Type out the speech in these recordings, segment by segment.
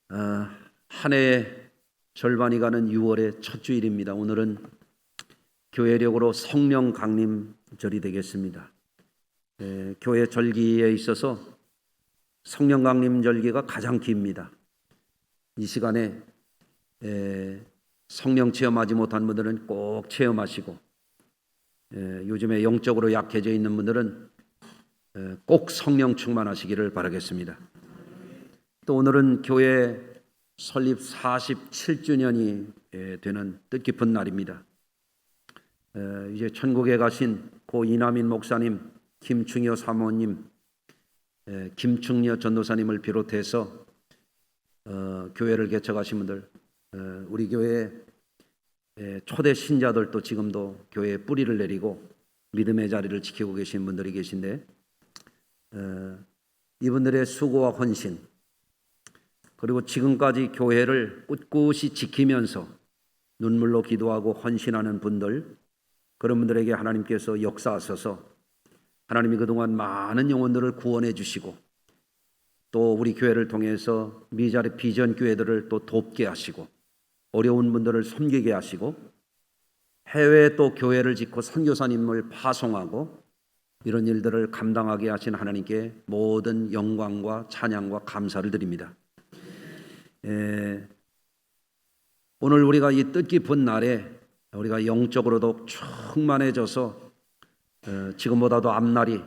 한 해의 절반이 가는 6월의 첫 주일입니다. 오늘은 교회력으로 성령 강림절이 되겠습니다. 교회 절기에 있어서 성령 강림절기가 가장 깁니다. 이 시간에 성령 체험하지 못한 분들은 꼭 체험하시고, 요즘에 영적으로 약해져 있는 분들은 꼭 성령 충만하시기를 바라겠습니다. 또 오늘은 교회 설립 47주년이 되는 뜻깊은 날입니다. 이제 천국에 가신 고 이남인 목사님, 김충여 사모님, 김충여 전도사님을 비롯해서 교회를 개척하신 분들, 우리 교회 초대 신자들도 지금도 교회에 뿌리를 내리고 믿음의 자리를 지키고 계신 분들이 계신데, 이분들의 수고와 헌신, 그리고 지금까지 교회를 꿋꿋이 지키면서 눈물로 기도하고 헌신하는 분들, 그런 분들에게 하나님께서 역사하셔서 하나님이 그동안 많은 영혼들을 구원해 주시고, 또 우리 교회를 통해서 미자리 비전 교회들을 또 돕게 하시고, 어려운 분들을 섬기게 하시고, 해외에 또 교회를 짓고 선교사님을 파송하고, 이런 일들을 감당하게 하신 하나님께 모든 영광과 찬양과 감사를 드립니다. 오늘 우리가 이 뜻깊은 날에 우리가 영적으로도 충만해져서 지금보다도 앞날이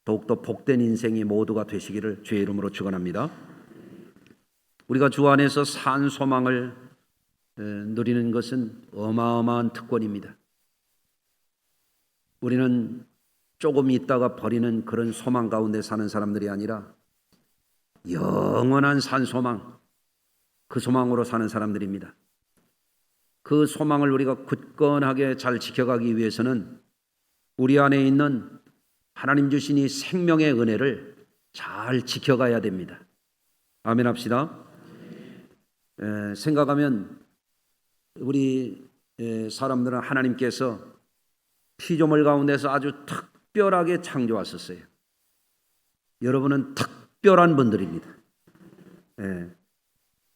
더욱더 복된 인생이 모두가 되시기를 주의 이름으로 축원합니다. 우리가 주 안에서 산 소망을 누리는 것은 어마어마한 특권입니다. 우리는 조금 있다가 버리는 그런 소망 가운데 사는 사람들이 아니라 영원한 산 소망, 그 소망으로 사는 사람들입니다. 그 소망을 우리가 굳건하게 잘 지켜가기 위해서는 우리 안에 있는 하나님 주신 이 생명의 은혜를 잘 지켜가야 됩니다. 아멘 합시다. 생각하면 우리 사람들은 하나님께서 피조물 가운데서 아주 특별하게 창조하셨어요. 여러분은 특별한 분들입니다.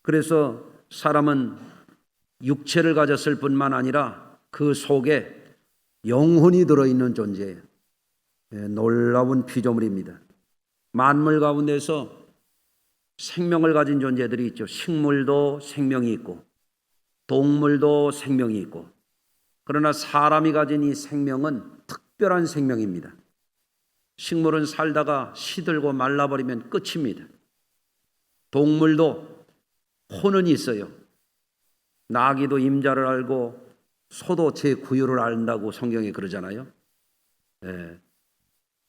그래서 사람은 육체를 가졌을 뿐만 아니라 그 속에 영혼이 들어있는 존재예요. 놀라운 피조물입니다. 만물 가운데서 생명을 가진 존재들이 있죠. 식물도 생명이 있고 동물도 생명이 있고, 그러나 사람이 가진 이 생명은 특별한 생명입니다. 식물은 살다가 시들고 말라버리면 끝입니다. 동물도 혼은 있어요. 나귀도 임자를 알고 소도 제 구유를 안다고 성경에 그러잖아요.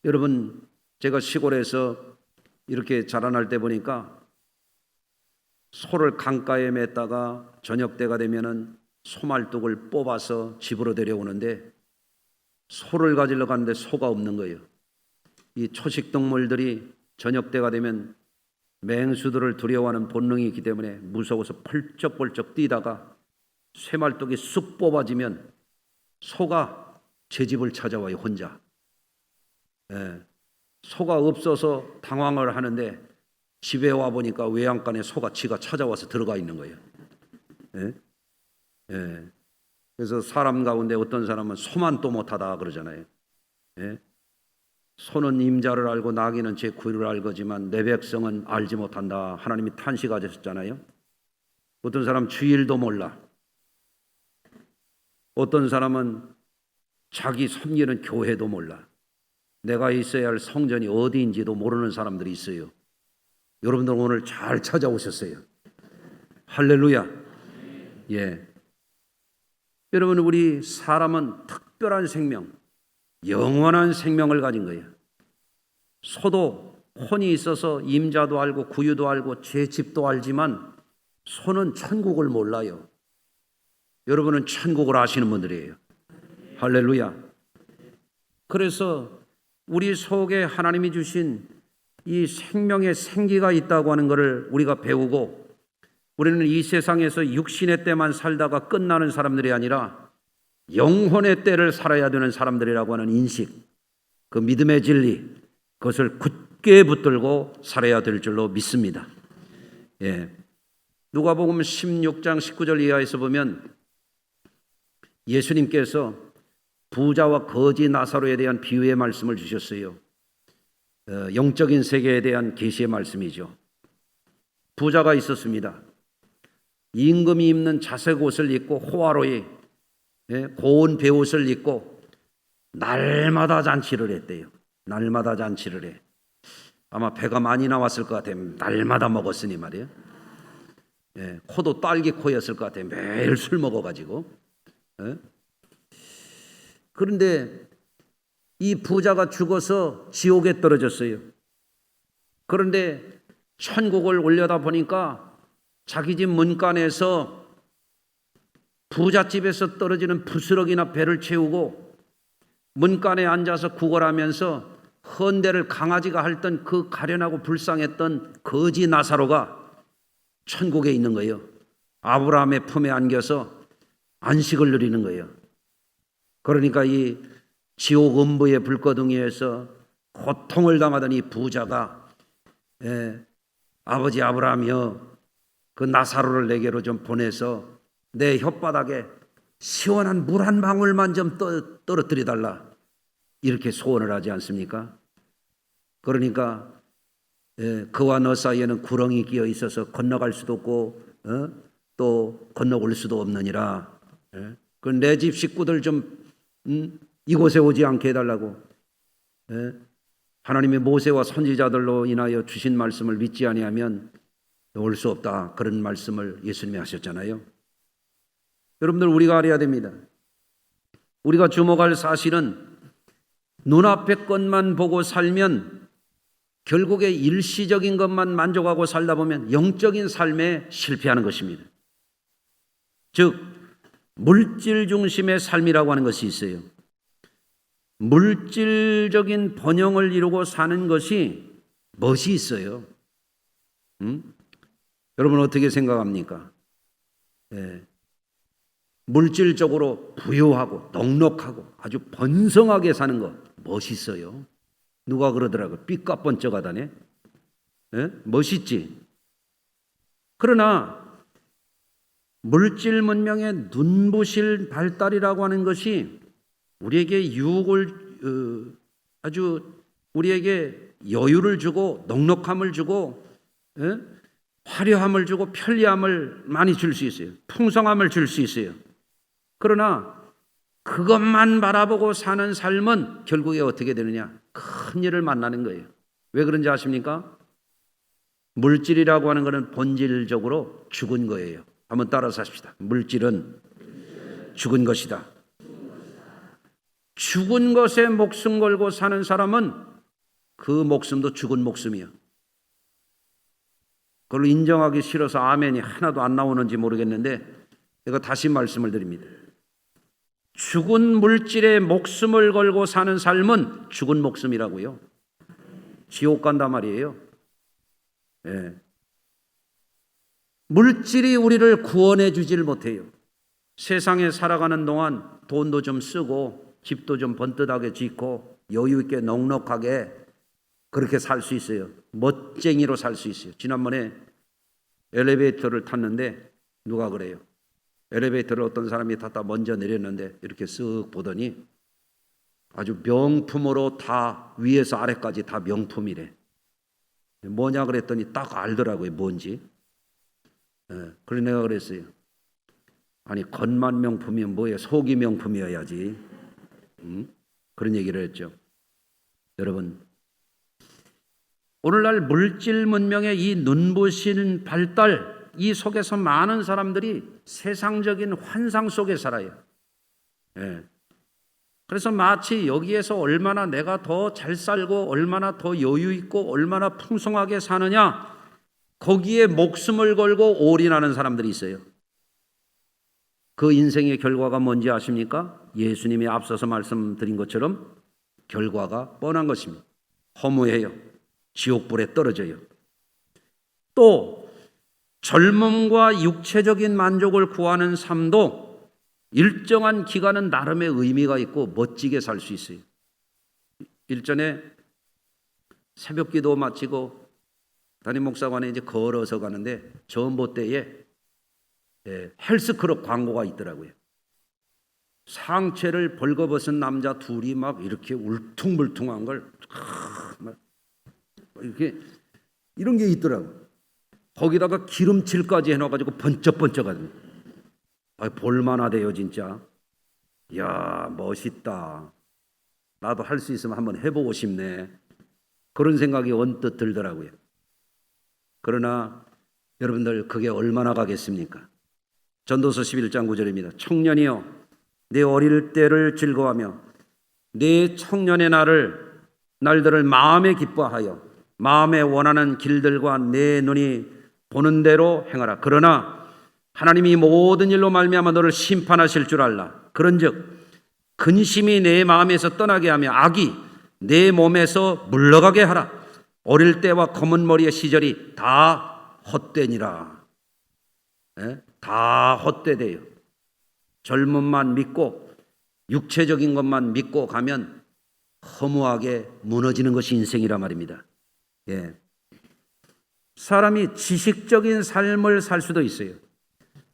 여러분, 제가 시골에서 이렇게 자라날 때 보니까 소를 강가에 맸다가 저녁 때가 되면은 소말뚝을 뽑아서 집으로 데려오는데, 소를 가지러 가는데 소가 없는 거예요. 이 초식 동물들이 저녁 때가 되면 맹수들을 두려워하는 본능이 있기 때문에 무서워서 펄쩍펄쩍 뛰다가 쇠말뚝이 쑥 뽑아지면 소가 제 집을 찾아와요, 혼자. 소가 없어서 당황을 하는데 집에 와 보니까 외양간에 소가 지가 찾아와서 들어가 있는 거예요. 그래서 사람 가운데 어떤 사람은 소만 또 못하다 그러잖아요. 소는 임자를 알고 나귀는 제 구유를 알거지만 내 백성은 알지 못한다. 하나님이 탄식하셨잖아요. 어떤 사람 주일도 몰라. 어떤 사람은 자기 섬기는 교회도 몰라. 내가 있어야 할 성전이 어디인지도 모르는 사람들이 있어요. 여러분들 오늘 잘 찾아오셨어요. 할렐루야. 여러분, 우리 사람은 특별한 생명, 영원한 생명을 가진 거예요. 소도 혼이 있어서 임자도 알고 구유도 알고 제 집도 알지만 소는 천국을 몰라요. 여러분은 천국을 아시는 분들이에요. 할렐루야. 그래서 우리 속에 하나님이 주신 이 생명의 생기가 있다고 하는 것을 우리가 배우고, 우리는 이 세상에서 육신의 때만 살다가 끝나는 사람들이 아니라 영혼의 때를 살아야 되는 사람들이라고 하는 인식, 그 믿음의 진리, 그것을 굳게 붙들고 살아야 될 줄로 믿습니다. 누가복음 16장 19절 이하에서 보면 예수님께서 부자와 거지 나사로에 대한 비유의 말씀을 주셨어요. 영적인 세계에 대한 계시의 말씀이죠. 부자가 있었습니다. 임금이 입는 자색 옷을 입고 호화로이 고운 베옷을 입고 날마다 잔치를 했대요. 날마다 잔치를 해. 아마 배가 많이 나왔을 것 같아요. 날마다 먹었으니 말이에요. 코도 딸기 코였을 것 같아요. 매일 술 먹어가지고. 그런데 이 부자가 죽어서 지옥에 떨어졌어요. 그런데 천국을 올려다 보니까 자기 집 문간에서 부잣집에서 떨어지는 부스러기나 배를 채우고 문간에 앉아서 구걸하면서 헌대를 강아지가 핥던 그 가련하고 불쌍했던 거지 나사로가 천국에 있는 거예요. 아브라함의 품에 안겨서 안식을 누리는 거예요. 그러니까 이 지옥 음부의 불거둥이에서 고통을 당하던 이 부자가 아버지 아브라함이여 그 나사로를 내게로 좀 보내서 내 혓바닥에 시원한 물 한 방울만 좀 떨어뜨려 달라 이렇게 소원을 하지 않습니까? 그러니까 그와 너 사이에는 구렁이 끼어 있어서 건너갈 수도 없고 또 건너올 수도 없느니라. 그 내 집 식구들 좀 이곳에 오지 않게 해달라고. 하나님의 모세와 선지자들로 인하여 주신 말씀을 믿지 아니하면 올 수 없다. 그런 말씀을 예수님이 하셨잖아요. 여러분들 우리가 알아야 됩니다. 우리가 주목할 사실은 눈앞의 것만 보고 살면 결국에 일시적인 것만 만족하고 살다 보면 영적인 삶에 실패하는 것입니다. 즉 물질 중심의 삶이라고 하는 것이 있어요. 물질적인 번영을 이루고 사는 것이 멋이 있어요. 여러분 어떻게 생각합니까? 물질적으로 부유하고 넉넉하고 아주 번성하게 사는 것 멋있어요. 누가 그러더라고요. 삐까뻔쩍하다네. 멋있지. 그러나 물질 문명의 눈부실 발달이라고 하는 것이 우리에게 유혹을 아주 우리에게 여유를 주고 넉넉함을 주고 화려함을 주고 편리함을 많이 줄 수 있어요. 풍성함을 줄 수 있어요. 그러나 그것만 바라보고 사는 삶은 결국에 어떻게 되느냐? 큰 일을 만나는 거예요. 왜 그런지 아십니까? 물질이라고 하는 것은 본질적으로 죽은 거예요. 한번 따라서 합시다. 물질은 죽은 것이다. 죽은 것에 목숨 걸고 사는 사람은 그 목숨도 죽은 목숨이에요. 그걸 인정하기 싫어서 아멘이 하나도 안 나오는지 모르겠는데 제가 다시 말씀을 드립니다. 죽은 물질에 목숨을 걸고 사는 삶은 죽은 목숨이라고요. 지옥 간단 말이에요. 물질이 우리를 구원해 주질 못해요. 세상에 살아가는 동안 돈도 좀 쓰고 집도 좀 번듯하게 짓고 여유 있게 넉넉하게 그렇게 살 수 있어요. 멋쟁이로 살 수 있어요. 지난번에 엘리베이터를 탔는데 누가 그래요? 엘리베이터를 어떤 사람이 탔다 먼저 내렸는데 이렇게 쓱 보더니 아주 명품으로 다 위에서 아래까지 다 명품이래. 뭐냐 그랬더니 딱 알더라고요. 뭔지. 그래서 내가 그랬어요. 아니 겉만 명품이면 뭐예요? 속이 명품이어야지. 그런 얘기를 했죠. 여러분 오늘날 물질 문명의 이 눈부신 발달 이 속에서 많은 사람들이 세상적인 환상 속에 살아요. 그래서 마치 여기에서 얼마나 내가 더 잘 살고 얼마나 더 여유 있고 얼마나 풍성하게 사느냐 거기에 목숨을 걸고 올인하는 사람들이 있어요. 그 인생의 결과가 뭔지 아십니까? 예수님이 앞서서 말씀드린 것처럼 결과가 뻔한 것입니다. 허무해요. 지옥불에 떨어져요. 또 젊음과 육체적인 만족을 구하는 삶도 일정한 기간은 나름의 의미가 있고 멋지게 살 수 있어요. 일전에 새벽기도 마치고 담임 목사관에 이제 걸어서 가는데 전봇대에 헬스클럽 광고가 있더라고요. 상체를 벌거벗은 남자 둘이 막 이렇게 울퉁불퉁한 걸 막 이렇게 이런 게 있더라고. 거기다가 기름칠까지 해놔가지고 번쩍번쩍하더니 볼만하대요 진짜. 이야 멋있다. 나도 할 수 있으면 한번 해보고 싶네. 그런 생각이 언뜻 들더라고요. 그러나 여러분들 그게 얼마나 가겠습니까? 전도서 11장 9절입니다. 청년이여 내 어릴 때를 즐거워하며 내 청년의 날들을 마음에 기뻐하여 마음에 원하는 길들과 내 눈이 보는 대로 행하라. 그러나 하나님이 모든 일로 말미암아 너를 심판하실 줄 알라. 그런즉 근심이 내 마음에서 떠나게 하며 악이 내 몸에서 물러가게 하라. 어릴 때와 검은 머리의 시절이 다 헛되니라. 다 헛되대요. 젊음만 믿고 육체적인 것만 믿고 가면 허무하게 무너지는 것이 인생이라 말입니다. 사람이 지식적인 삶을 살 수도 있어요.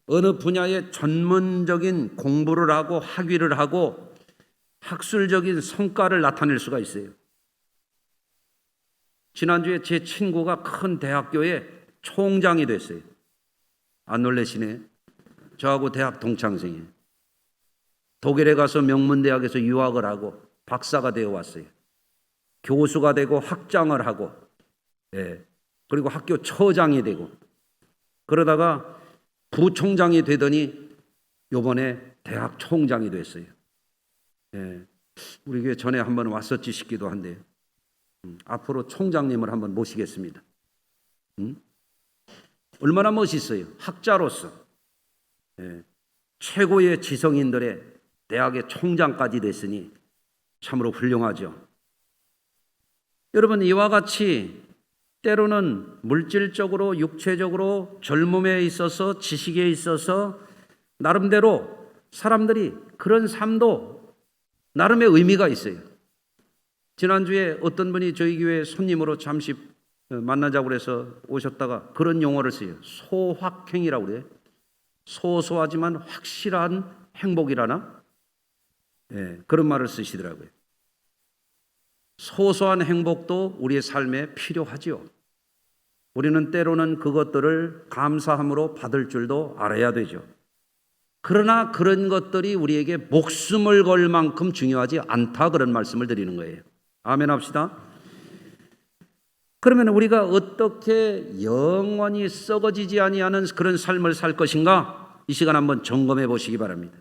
어느 분야에 전문적인 공부를 하고 학위를 하고 학술적인 성과를 나타낼 수가 있어요. 지난주에 제 친구가 큰 대학교에 총장이 됐어요. 안 놀라시네? 저하고 대학 동창생이에요. 독일에 가서 명문대학에서 유학을 하고 박사가 되어 왔어요. 교수가 되고 학장을 하고 그리고 학교 처장이 되고 그러다가 부총장이 되더니 이번에 대학 총장이 됐어요. 우리 교회 전에 한번 왔었지 싶기도 한데요. 앞으로 총장님을 한번 모시겠습니다. 얼마나 멋있어요. 학자로서 최고의 지성인들의 대학의 총장까지 됐으니 참으로 훌륭하죠. 여러분 이와 같이 때로는 물질적으로 육체적으로 젊음에 있어서 지식에 있어서 나름대로 사람들이 그런 삶도 나름의 의미가 있어요. 지난주에 어떤 분이 저희 교회 손님으로 잠시 만나자고 해서 오셨다가 그런 용어를 써요. 소확행이라고 그래요. 소소하지만 확실한 행복이라나? 그런 말을 쓰시더라고요. 소소한 행복도 우리의 삶에 필요하지요. 우리는 때로는 그것들을 감사함으로 받을 줄도 알아야 되죠. 그러나 그런 것들이 우리에게 목숨을 걸 만큼 중요하지 않다 그런 말씀을 드리는 거예요. 아멘 합시다. 그러면 우리가 어떻게 영원히 썩어지지 아니하는 그런 삶을 살 것인가? 이 시간 한번 점검해 보시기 바랍니다.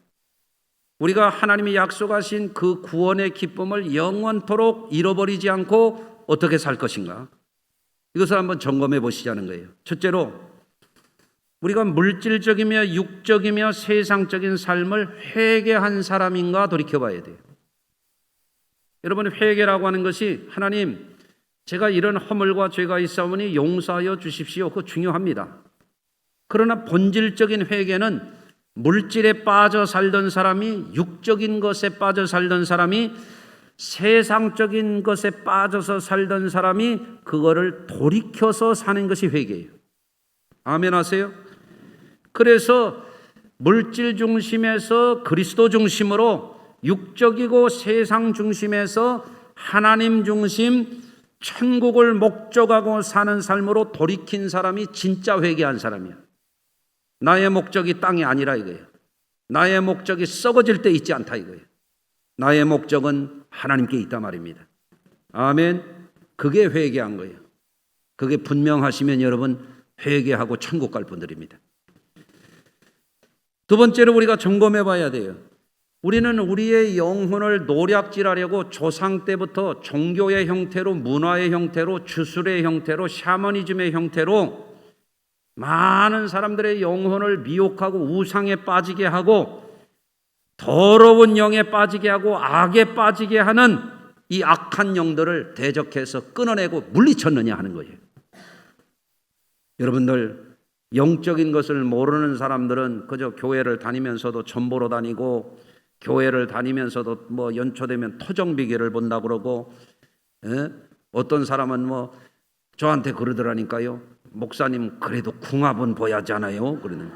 우리가 하나님이 약속하신 그 구원의 기쁨을 영원토록 잃어버리지 않고 어떻게 살 것인가? 이것을 한번 점검해 보시자는 거예요. 첫째로 우리가 물질적이며 육적이며 세상적인 삶을 회개한 사람인가 돌이켜봐야 돼요. 여러분 회개라고 하는 것이 하나님 제가 이런 허물과 죄가 있사오니 용서하여 주십시오. 그거 중요합니다. 그러나 본질적인 회개는 물질에 빠져 살던 사람이 육적인 것에 빠져 살던 사람이 세상적인 것에 빠져서 살던 사람이 그거를 돌이켜서 사는 것이 회개예요. 아멘 하세요? 그래서 물질 중심에서 그리스도 중심으로 육적이고 세상 중심에서 하나님 중심 천국을 목적하고 사는 삶으로 돌이킨 사람이 진짜 회개한 사람이야. 나의 목적이 땅이 아니라 이거예요. 나의 목적이 썩어질 때 있지 않다 이거예요. 나의 목적은 하나님께 있다 말입니다. 아멘. 그게 회개한 거예요. 그게 분명하시면 여러분 회개하고 천국 갈 분들입니다. 두 번째로 우리가 점검해 봐야 돼요. 우리는 우리의 영혼을 노략질하려고 조상 때부터 종교의 형태로 문화의 형태로 주술의 형태로 샤머니즘의 형태로 많은 사람들의 영혼을 미혹하고 우상에 빠지게 하고 더러운 영에 빠지게 하고 악에 빠지게 하는 이 악한 영들을 대적해서 끊어내고 물리쳤느냐 하는 거예요. 여러분들 영적인 것을 모르는 사람들은 그저 교회를 다니면서도 전보로 다니고 교회를 다니면서도 뭐 연초되면 토정비계를 본다 그러고 어떤 사람은 뭐 저한테 그러더라니까요. 목사님 그래도 궁합은 보야잖아요. 그러는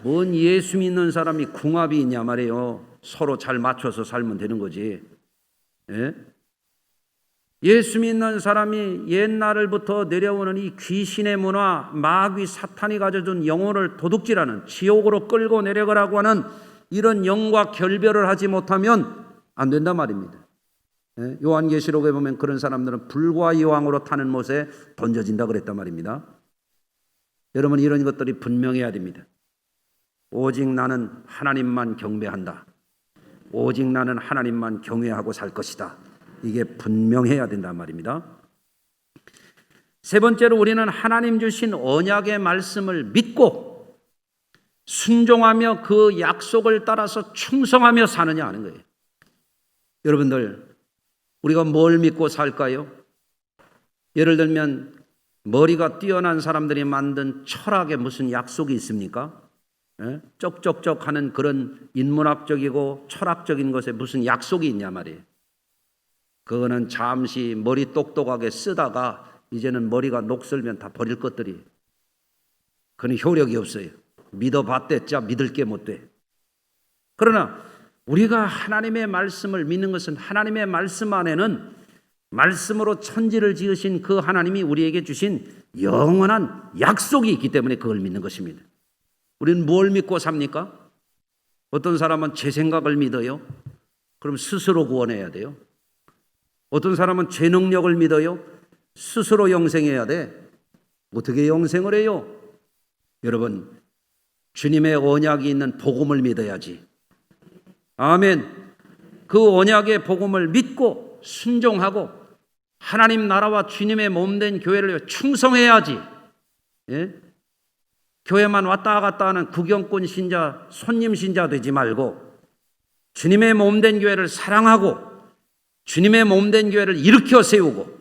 뭔 예수 믿는 사람이 궁합이 있냐 말이에요. 서로 잘 맞춰서 살면 되는 거지. 예? 예수 믿는 사람이 옛날부터 내려오는 이 귀신의 문화, 마귀 사탄이 가져준 영혼을 도둑질하는, 지옥으로 끌고 내려가라고 하는 이런 영과 결별을 하지 못하면 안 된단 말입니다. 예? 요한계시록에 보면 그런 사람들은 불과 이왕으로 타는 못에 던져진다 그랬단 말입니다. 여러분, 이런 것들이 분명해야 됩니다. 오직 나는 하나님만 경배한다. 오직 나는 하나님만 경외하고 살 것이다. 이게 분명해야 된단 말입니다. 세 번째로 우리는 하나님 주신 언약의 말씀을 믿고 순종하며 그 약속을 따라서 충성하며 사느냐 하는 거예요. 여러분들, 우리가 뭘 믿고 살까요? 예를 들면 머리가 뛰어난 사람들이 만든 철학에 무슨 약속이 있습니까? 쩍쩍쩍 하는 그런 인문학적이고 철학적인 것에 무슨 약속이 있냐 말이에요. 그거는 잠시 머리 똑똑하게 쓰다가 이제는 머리가 녹슬면 다 버릴 것들이. 그건 효력이 없어요. 믿어봤댔자 믿을 게 못 돼. 그러나 우리가 하나님의 말씀을 믿는 것은 하나님의 말씀 안에는 말씀으로 천지를 지으신 그 하나님이 우리에게 주신 영원한 약속이 있기 때문에 그걸 믿는 것입니다. 우리는 뭘 믿고 삽니까? 어떤 사람은 제 생각을 믿어요. 그럼 스스로 구원해야 돼요. 어떤 사람은 제 능력을 믿어요. 스스로 영생해야 돼. 어떻게 영생을 해요? 여러분, 주님의 언약이 있는 복음을 믿어야지. 아멘. 그 언약의 복음을 믿고 순종하고 하나님 나라와 주님의 몸된 교회를 위해 충성해야지. 예? 교회만 왔다 갔다 하는 구경꾼 신자, 손님 신자 되지 말고 주님의 몸된 교회를 사랑하고 주님의 몸된 교회를 일으켜 세우고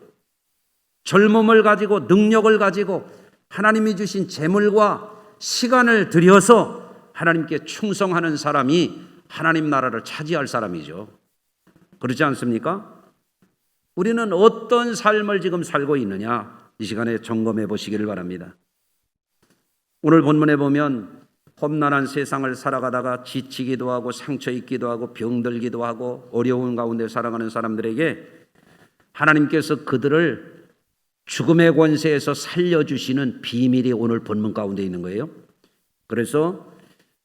젊음을 가지고 능력을 가지고 하나님이 주신 재물과 시간을 들여서 하나님께 충성하는 사람이 하나님 나라를 차지할 사람이죠. 그렇지 않습니까? 우리는 어떤 삶을 지금 살고 있느냐, 이 시간에 점검해 보시기를 바랍니다. 오늘 본문에 보면 험난한 세상을 살아가다가 지치기도 하고 상처 입기도 하고 병들기도 하고 어려운 가운데 살아가는 사람들에게 하나님께서 그들을 죽음의 권세에서 살려주시는 비밀이 오늘 본문 가운데 있는 거예요. 그래서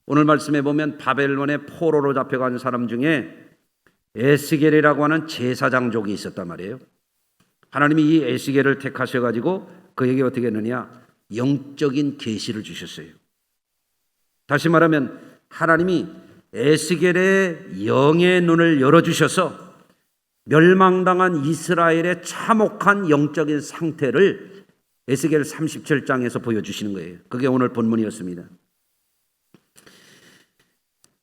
오늘 말씀에 보면 바벨론의 포로로 잡혀간 사람 중에 에스겔이라고 하는 제사장족이 있었단 말이에요. 하나님이 이 에스겔을 택하셔가지고 그에게 어떻게 했느냐, 영적인 계시를 주셨어요. 다시 말하면 하나님이 에스겔의 영의 눈을 열어주셔서 멸망당한 이스라엘의 참혹한 영적인 상태를 에스겔 37장에서 보여주시는 거예요. 그게 오늘 본문이었습니다.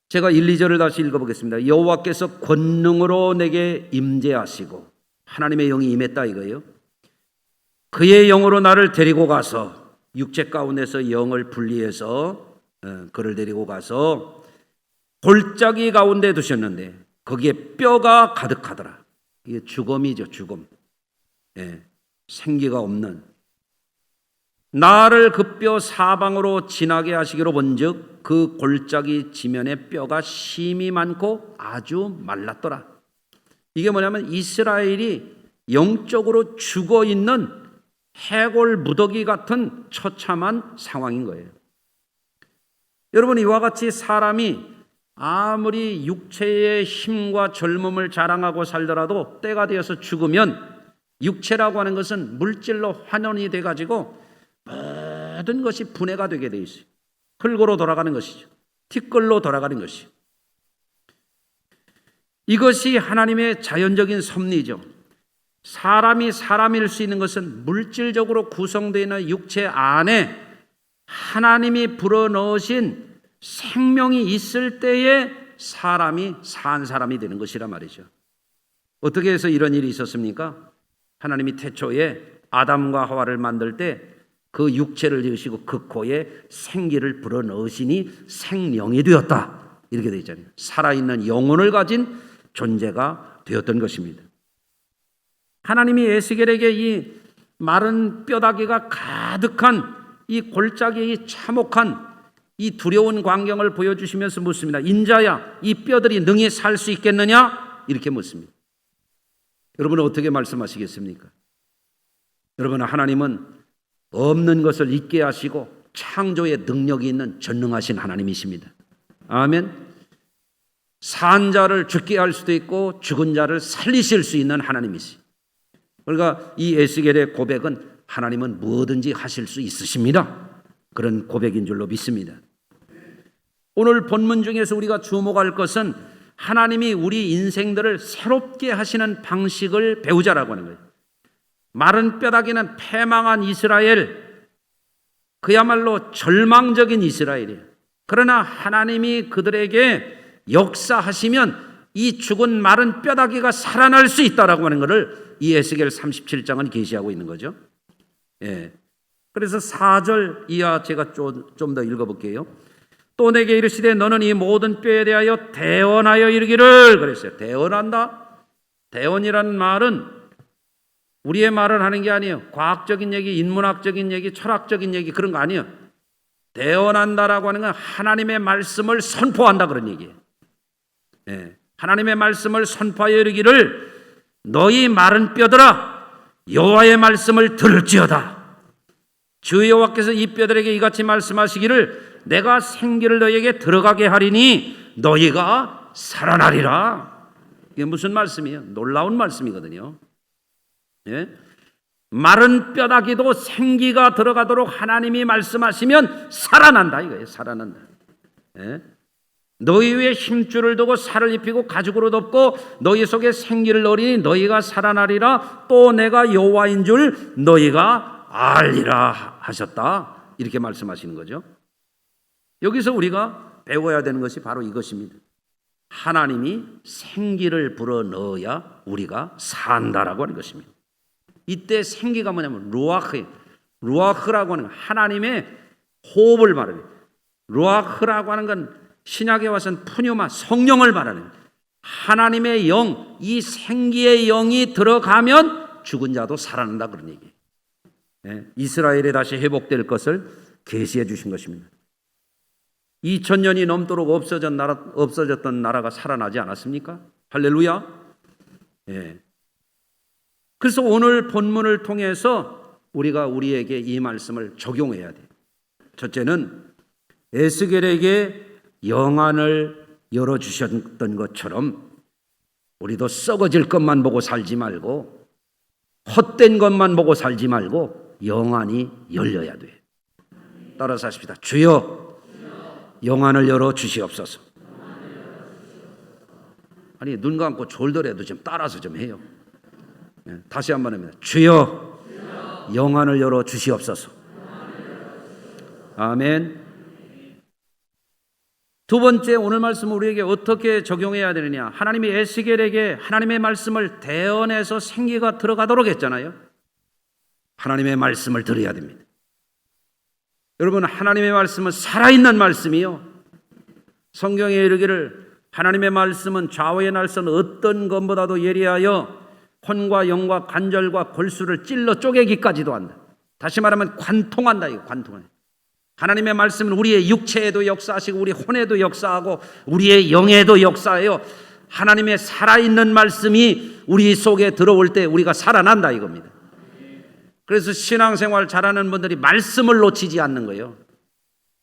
제가 1, 2절을 다시 읽어보겠습니다. 여호와께서 권능으로 내게 임재하시고, 하나님의 영이 임했다 이거예요. 그의 영으로 나를 데리고 가서, 육체 가운데서 영을 분리해서 그를 데리고 가서 골짜기 가운데 두셨는데 거기에 뼈가 가득하더라. 이게 죽음이죠, 죽음. 생기가 없는. 나를 그 뼈 사방으로 지나게 하시기로 본즉 그 골짜기 지면에 뼈가 심이 많고 아주 말랐더라. 이게 뭐냐면 이스라엘이 영적으로 죽어 있는 해골 무더기 같은 처참한 상황인 거예요. 여러분, 이와 같이 사람이 아무리 육체의 힘과 젊음을 자랑하고 살더라도 때가 되어서 죽으면 육체라고 하는 것은 물질로 환원이 돼가지고 모든 것이 분해가 되게 돼 있어요. 흙으로 돌아가는 것이죠. 티끌로 돌아가는 것이죠. 이것이 하나님의 자연적인 섭리죠. 사람이 사람일 수 있는 것은 물질적으로 구성되어 있는 육체 안에 하나님이 불어넣으신 생명이 있을 때에 사람이 산 사람이 되는 것이란 말이죠. 어떻게 해서 이런 일이 있었습니까? 하나님이 태초에 아담과 하와를 만들 때 그 육체를 지으시고 그 코에 생기를 불어넣으시니 생명이 되었다. 이렇게 되어 있잖아요. 살아있는 영혼을 가진 존재가 되었던 것입니다. 하나님이 에스겔에게 이 마른 뼈다귀가 가득한 이 골짜기의 참혹한 이 두려운 광경을 보여주시면서 묻습니다. 인자야, 이 뼈들이 능히 살 수 있겠느냐? 이렇게 묻습니다. 여러분은 어떻게 말씀하시겠습니까? 여러분, 하나님은 없는 것을 있게 하시고 창조의 능력이 있는 전능하신 하나님이십니다. 아멘. 산 자를 죽게 할 수도 있고 죽은 자를 살리실 수 있는 하나님이시죠. 그러니까 이 에스겔의 고백은 하나님은 뭐든지 하실 수 있으십니다. 그런 고백인 줄로 믿습니다. 오늘 본문 중에서 우리가 주목할 것은 하나님이 우리 인생들을 새롭게 하시는 방식을 배우자라고 하는 거예요. 마른 뼈다귀는 패망한 이스라엘, 그야말로 절망적인 이스라엘이에요. 그러나 하나님이 그들에게 역사하시면 이 죽은 마른 뼈다귀가 살아날 수 있다라고 하는 것을 이 에스겔 37장은 계시하고 있는 거죠. 예. 그래서 4절 이하 제가 좀 더 읽어볼게요. 또 내게 이르시되 너는 이 모든 뼈에 대하여 대언하여 이르기를, 그랬어요. 대언한다. 대언이라는 말은 우리의 말을 하는 게 아니에요. 과학적인 얘기, 인문학적인 얘기, 철학적인 얘기 그런 거 아니에요. 대언한다라고 하는 건 하나님의 말씀을 선포한다 그런 얘기예요. 예. 하나님의 말씀을 선포하여 이르기를 너희 마른 뼈들아 여호와의 말씀을 들을지어다. 주 여호와께서 이 뼈들에게 이같이 말씀하시기를 내가 생기를 너희에게 들어가게 하리니 너희가 살아나리라. 이게 무슨 말씀이에요? 놀라운 말씀이거든요. 예? 마른 뼈다귀도 생기가 들어가도록 하나님이 말씀하시면 살아난다 이거예요. 살아난다. 예? 너희 위에 힘줄을 두고 살을 입히고 가죽으로 덮고 너희 속에 생기를 넣으리니 너희가 살아나리라. 또 내가 여호와인 줄 너희가 알리라 하셨다. 이렇게 말씀하시는 거죠. 여기서 우리가 배워야 되는 것이 바로 이것입니다. 하나님이 생기를 불어넣어야 우리가 산다라고 하는 것입니다. 이때 생기가 뭐냐면 루아흐라고 하는 하나님의 호흡을 말합니다. 루아흐라고 하는 건 신약에 와서는 푸뉴마, 성령을 말하는 하나님의 영, 이 생기의 영이 들어가면 죽은 자도 살아난다 그런 얘기예요. 예, 이스라엘에 다시 회복될 것을 계시해 주신 것입니다. 2000년이 넘도록 없어졌던 나라가 살아나지 않았습니까? 할렐루야. 예. 그래서 오늘 본문을 통해서 우리가 우리에게 이 말씀을 적용해야 돼요. 첫째는 에스겔에게 영안을 열어주셨던 것처럼 우리도 썩어질 것만 보고 살지 말고 헛된 것만 보고 살지 말고 영안이 열려야 돼요. 따라서 하십시다. 주여 영안을 열어 주시옵소서. 아니 눈 감고 졸더라도 좀 따라서 좀 해요. 다시 한번 합니다. 주여 영안을 열어 주시옵소서. 아멘. 두 번째, 오늘 말씀 우리에게 어떻게 적용해야 되느냐. 하나님이 에스겔에게 하나님의 말씀을 대언해서 생기가 들어가도록 했잖아요. 하나님의 말씀을 들어야 됩니다. 여러분, 하나님의 말씀은 살아있는 말씀이요. 성경에 이르기를 하나님의 말씀은 좌우의 날선 어떤 것보다도 예리하여 혼과 영과 관절과 골수를 찔러 쪼개기까지도 한다. 다시 말하면 관통한다. 이거 관통한다. 하나님의 말씀은 우리의 육체에도 역사하시고 우리 혼에도 역사하고 우리의 영에도 역사해요. 하나님의 살아있는 말씀이 우리 속에 들어올 때 우리가 살아난다 이겁니다. 그래서 신앙생활 잘하는 분들이 말씀을 놓치지 않는 거예요.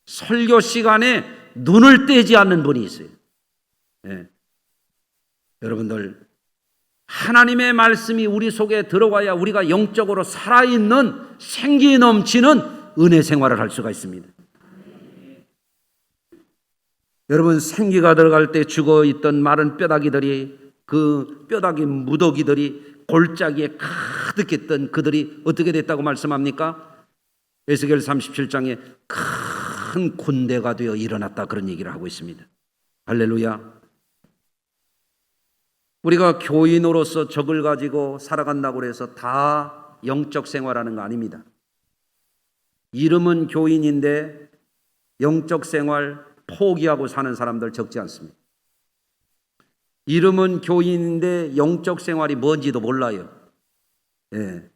설교 시간에 눈을 떼지 않는 분이 있어요. 네. 여러분들, 하나님의 말씀이 우리 속에 들어와야 우리가 영적으로 살아있는 생기 넘치는 은혜 생활을 할 수가 있습니다. 여러분, 생기가 들어갈 때 죽어있던 마른 뼈다귀들이, 그 뼈다귀 무더기들이 골짜기에 가득했던 그들이 어떻게 됐다고 말씀합니까? 에스겔 37장에 큰 군대가 되어 일어났다 그런 얘기를 하고 있습니다. 할렐루야. 우리가 교인으로서 적을 가지고 살아간다고 해서 다 영적 생활하는 거 아닙니다. 이름은 교인인데 영적 생활 포기하고 사는 사람들 적지 않습니다. 이름은 교인인데 영적 생활이 뭔지도 몰라요. 예.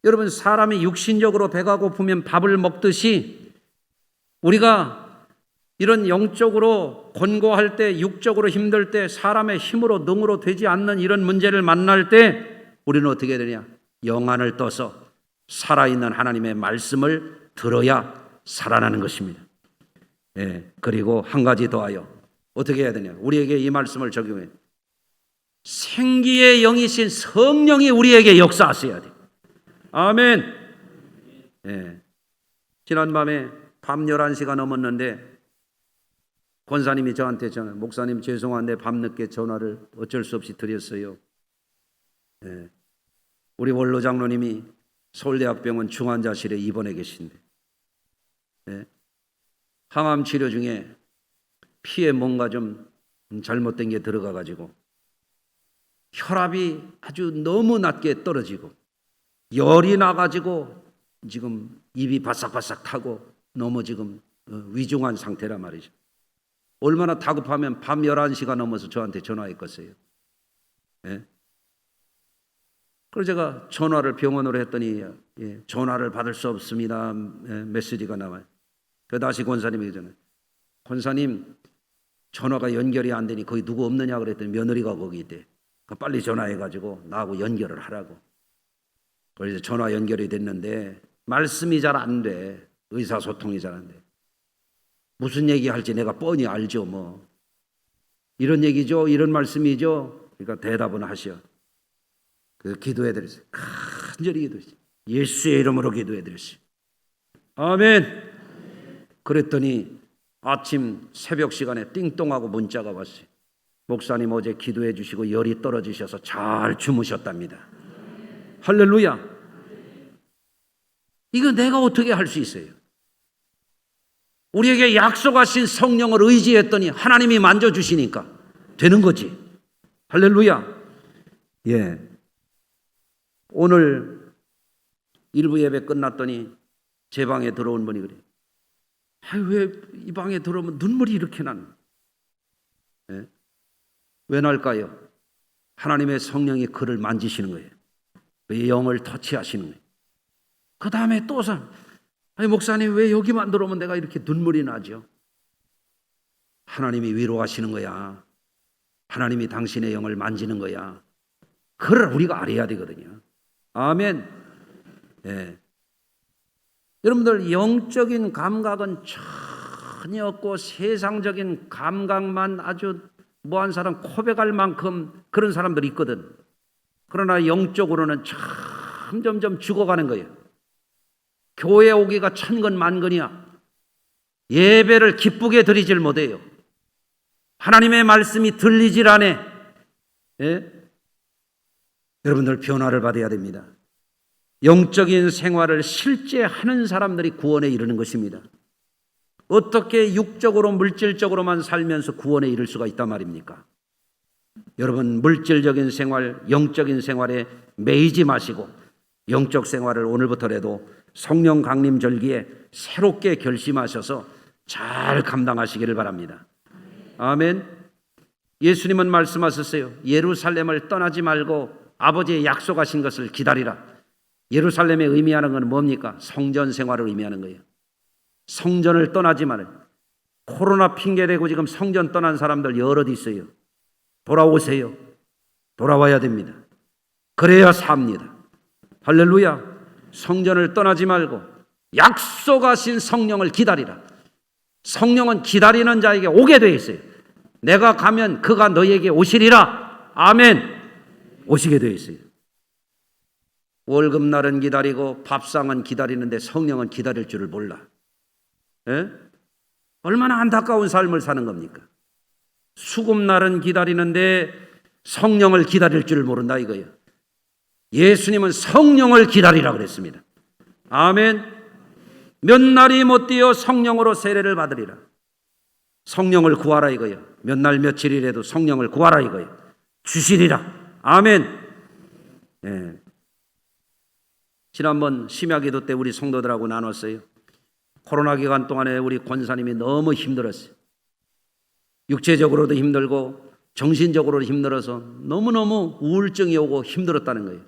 여러분, 사람이 육신적으로 배가 고프면 밥을 먹듯이 우리가 이런 영적으로 곤고할 때, 육적으로 힘들 때, 사람의 힘으로 능으로 되지 않는 이런 문제를 만날 때 우리는 어떻게 되냐? 영안을 떠서 살아있는 하나님의 말씀을 들어야 살아나는 것입니다. 그리고 한 가지 더하여 어떻게 해야 되냐? 우리에게 이 말씀을 적용해. 생기의 영이신 성령이 우리에게 역사하셔야 돼. 아멘. 지난밤에 밤 11시가 넘었는데 권사님이 저한테 목사님 죄송한데 밤늦게 전화를 어쩔 수 없이 드렸어요. 우리 원로 장로님이 서울대학병원 중환자실에 입원해 계신데 항암 치료 중에 피에 뭔가 좀 잘못된 게 들어가 가지고 혈압이 아주 너무 낮게 떨어지고 열이 나 가지고 지금 입이 바싹바싹 타고 너무 지금 위중한 상태란 말이죠. 얼마나 다급하면 밤 11시가 넘어서 저한테 전화했겠어요. 그래서 제가 전화를 병원으로 했더니 전화를 받을 수 없습니다. 메시지가 나와요. 그래서 다시 권사님에게 전화해요. 권사님 전화가 연결이 안 되니 거기 누구 없느냐 그랬더니 며느리가 거기 있대. 빨리 전화해가지고 나하고 연결을 하라고. 그래서 전화 연결이 됐는데 말씀이 잘 안 돼. 의사소통이 잘 안 돼. 무슨 얘기할지 내가 뻔히 알죠. 뭐 이런 얘기죠, 이런 말씀이죠. 그러니까 대답은 하셔. 그래서 기도해드렸어요. 간절히 기도했어요. 예수의 이름으로 기도해드렸어요. 아멘. 그랬더니 아침 새벽 시간에 띵동하고 문자가 왔어요. 목사님 어제 기도해 주시고 열이 떨어지셔서 잘 주무셨답니다. 할렐루야. 이거 내가 어떻게 할 수 있어요? 우리에게 약속하신 성령을 의지했더니 하나님이 만져주시니까 되는 거지. 할렐루야. 오늘 일부 예배 끝났더니 제 방에 들어온 분이 그래요. 왜 이 방에 들어오면 눈물이 이렇게 나는? 왜 날까요? 하나님의 성령이 그를 만지시는 거예요. 그 영을 터치하시는 거예요. 그 다음에 또 목사님 왜 여기만 들어오면 내가 이렇게 눈물이 나죠? 하나님이 위로하시는 거야. 하나님이 당신의 영을 만지는 거야. 그걸 우리가 알아야 되거든요. 아멘. 여러분들 영적인 감각은 전혀 없고 세상적인 감각만 아주 뭐한 사람 코백할 만큼 그런 사람들이 있거든. 그러나 영적으로는 점점 죽어가는 거예요. 교회 오기가 천건만건이야. 예배를 기쁘게 드리질 못해요. 하나님의 말씀이 들리질 않아. 여러분들 변화를 받아야 됩니다. 영적인 생활을 실제 하는 사람들이 구원에 이르는 것입니다. 어떻게 육적으로 물질적으로만 살면서 구원에 이를 수가 있단 말입니까? 여러분 물질적인 생활, 영적인 생활에 매이지 마시고 영적 생활을 오늘부터라도 성령 강림 절기에 새롭게 결심하셔서 잘 감당하시기를 바랍니다. 아멘. 예수님은 말씀하셨어요. 예루살렘을 떠나지 말고 아버지의 약속하신 것을 기다리라. 예루살렘의 의미하는 건 뭡니까? 성전 생활을 의미하는 거예요. 성전을 떠나지 말아요. 코로나 핑계대고 지금 성전 떠난 사람들 여럿 있어요. 돌아오세요. 돌아와야 됩니다. 그래야 삽니다. 할렐루야. 성전을 떠나지 말고 약속하신 성령을 기다리라. 성령은 기다리는 자에게 오게 되어 있어요. 내가 가면 그가 너에게 오시리라. 아멘. 오시게 되어 있어요. 월급날은 기다리고 밥상은 기다리는데 성령은 기다릴 줄을 몰라. 얼마나 안타까운 삶을 사는 겁니까? 수금날은 기다리는데 성령을 기다릴 줄을 모른다 이거예요. 예수님은 성령을 기다리라 그랬습니다. 아멘. 몇 날이 못 되어 성령으로 세례를 받으리라. 성령을 구하라 이거예요. 몇 날 며칠이라도 성령을 구하라 이거예요. 주시리라. 아멘. 지난번 심야기도 때 우리 성도들하고 나눴어요. 코로나 기간 동안에 우리 권사님이 너무 힘들었어요. 육체적으로도 힘들고 정신적으로도 힘들어서 너무너무 우울증이 오고 힘들었다는 거예요.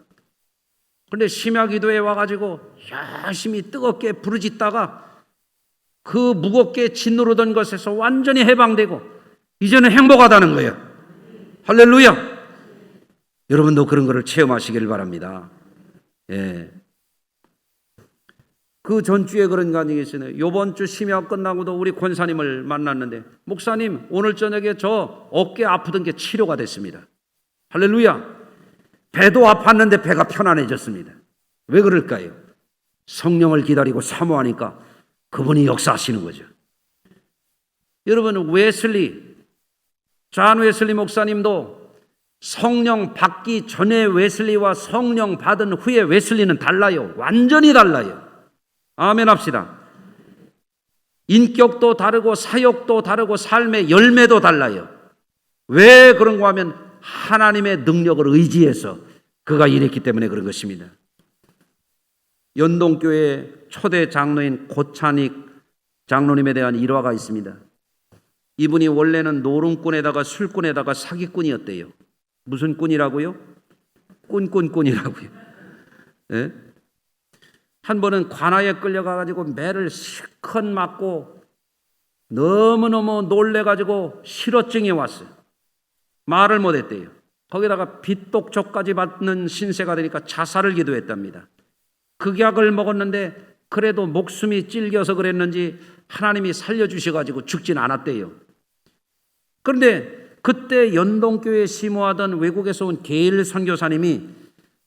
그런데 심야기도에 와가지고 열심히 뜨겁게 부르짖다가 그 무겁게 짓누르던 것에서 완전히 해방되고 이제는 행복하다는 거예요. 할렐루야. 여러분도 그런 것을 체험하시길 바랍니다. 예. 그 전주에 그런 간증이 있어요. 이번 주 심야 끝나고도 우리 권사님을 만났는데, 목사님 오늘 저녁에 저 어깨 아프던 게 치료가 됐습니다. 할렐루야. 배도 아팠는데 배가 편안해졌습니다. 왜 그럴까요? 성령을 기다리고 사모하니까 그분이 역사하시는 거죠. 여러분, 존 웨슬리 목사님도 성령 받기 전에 웨슬리와 성령 받은 후에 웨슬리는 달라요. 완전히 달라요. 아멘 합시다. 인격도 다르고 사역도 다르고 삶의 열매도 달라요. 왜 그런가 하면 하나님의 능력을 의지해서 그가 일했기 때문에 그런 것입니다. 연동교회 초대 장로인 고찬익 장로님에 대한 일화가 있습니다. 이분이 원래는 노름꾼에다가 술꾼에다가 사기꾼이었대요. 무슨 꾼이라고요? 꾼이라고요. 예? 한 번은 관아에 끌려가가지고 매를 실컷 맞고 너무너무 놀래가지고 실어증이 왔어요. 말을 못했대요. 거기다가 빚독촉까지 받는 신세가 되니까 자살을 기도했답니다. 극약을 먹었는데 그래도 목숨이 찔겨서 그랬는지 하나님이 살려주셔가지고 죽진 않았대요. 그런데 그때 연동교회에 심호하던 외국에서 온 게일 선교사님이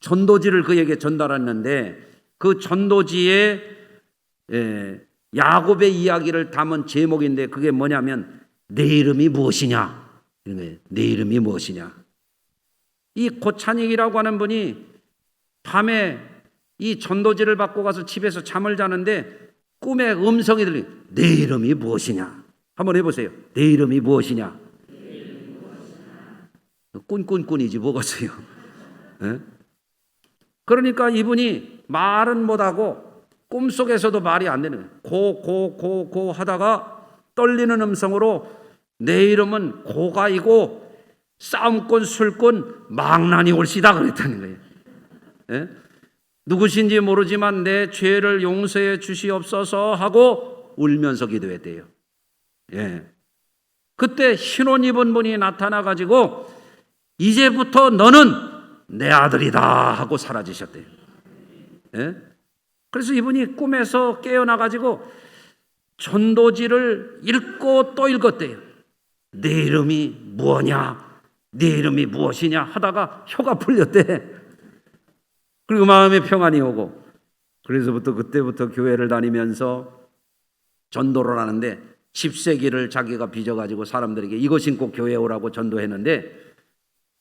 전도지를 그에게 전달했는데, 그 전도지에 야곱의 이야기를 담은 제목인데 그게 뭐냐면 내 이름이 무엇이냐, 이런 거예요. 내 이름이 무엇이냐. 이 고찬익이라고 하는 분이 밤에 이 전도지를 받고 가서 집에서 잠을 자는데 꿈에 음성이 들리. 내 이름이 무엇이냐. 한번 해보세요. 내 이름이 무엇이냐. 꾼이지 뭐겠어요. 네? 그러니까 이분이 말은 못하고 꿈속에서도 말이 안 되는 거예요. 고 하다가 떨리는 음성으로 내 이름은 고가이고 싸움꾼 술꾼 망난이 올시다 그랬다는 거예요. 네? 누구신지 모르지만 내 죄를 용서해 주시옵소서 하고 울면서 기도했대요. 예. 그때 흰옷 입은 분이 나타나가지고 이제부터 너는 내 아들이다 하고 사라지셨대요. 예? 그래서 이분이 꿈에서 깨어나가지고 전도지를 읽고 또 읽었대요. 내 이름이 뭐냐, 내 이름이 무엇이냐 하다가 혀가 풀렸대. 그리고 마음에 평안이 오고, 그래서부터 그때부터 교회를 다니면서 전도를 하는데 10세기를 자기가 빚어가지고 사람들에게 이거 신고 교회 오라고 전도했는데,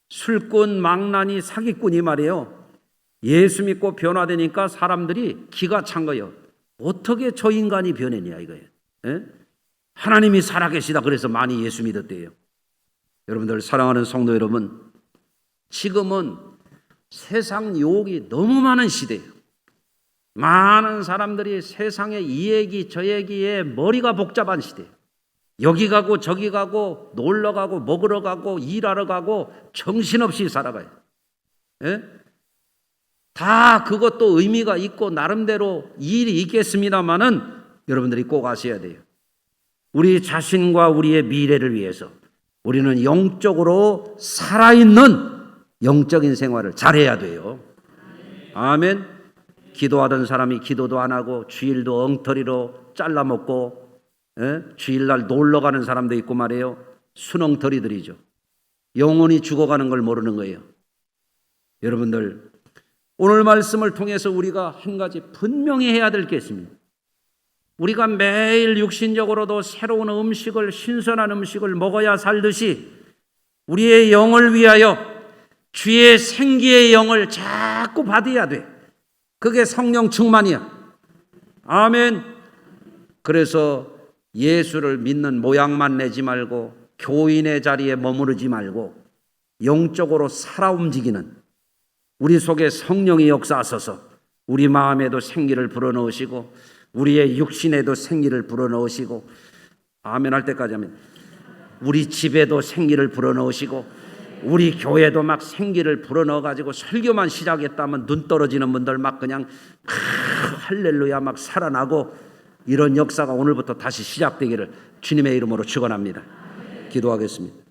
술꾼, 망나니, 사기꾼이 말이에요. 예수 믿고 변화되니까 사람들이 기가 찬 거예요. 어떻게 저 인간이 변했냐 이거예요. 예? 하나님이 살아계시다 그래서 많이 예수 믿었대요. 여러분들 사랑하는 성도 여러분, 지금은 세상 유혹이 너무 많은 시대예요. 많은 사람들이 세상의 이 얘기 저 얘기에 머리가 복잡한 시대예요. 여기 가고 저기 가고 놀러 가고 먹으러 가고 일하러 가고 정신없이 살아가요. 예? 다 그것도 의미가 있고 나름대로 일이 있겠습니다마는 여러분들이 꼭 아셔야 돼요. 우리 자신과 우리의 미래를 위해서 우리는 영적으로 살아있는 영적인 생활을 잘해야 돼요. 아멘. 기도하던 사람이 기도도 안 하고 주일도 엉터리로 잘라먹고, 주일날 놀러 가는 사람도 있고 말이에요. 순엉터리들이죠. 영혼이 죽어가는 걸 모르는 거예요. 여러분들, 오늘 말씀을 통해서 우리가 한 가지 분명히 해야 될 게 있습니다. 우리가 매일 육신적으로도 새로운 음식을, 신선한 음식을 먹어야 살듯이 우리의 영을 위하여 주의 생기의 영을 자꾸 받아야 돼. 그게 성령 충만이야. 아멘. 그래서 예수를 믿는 모양만 내지 말고 교인의 자리에 머무르지 말고 영적으로 살아 움직이는, 우리 속에 성령이 역사하셔서 우리 마음에도 생기를 불어넣으시고 우리의 육신에도 생기를 불어넣으시고, 아멘 할 때까지 하면 우리 집에도 생기를 불어넣으시고 우리 교회도 막 생기를 불어넣어가지고 설교만 시작했다면 눈 떨어지는 분들 막 그냥 할렐루야 막 살아나고 이런 역사가 오늘부터 다시 시작되기를 주님의 이름으로 축원합니다. 기도하겠습니다.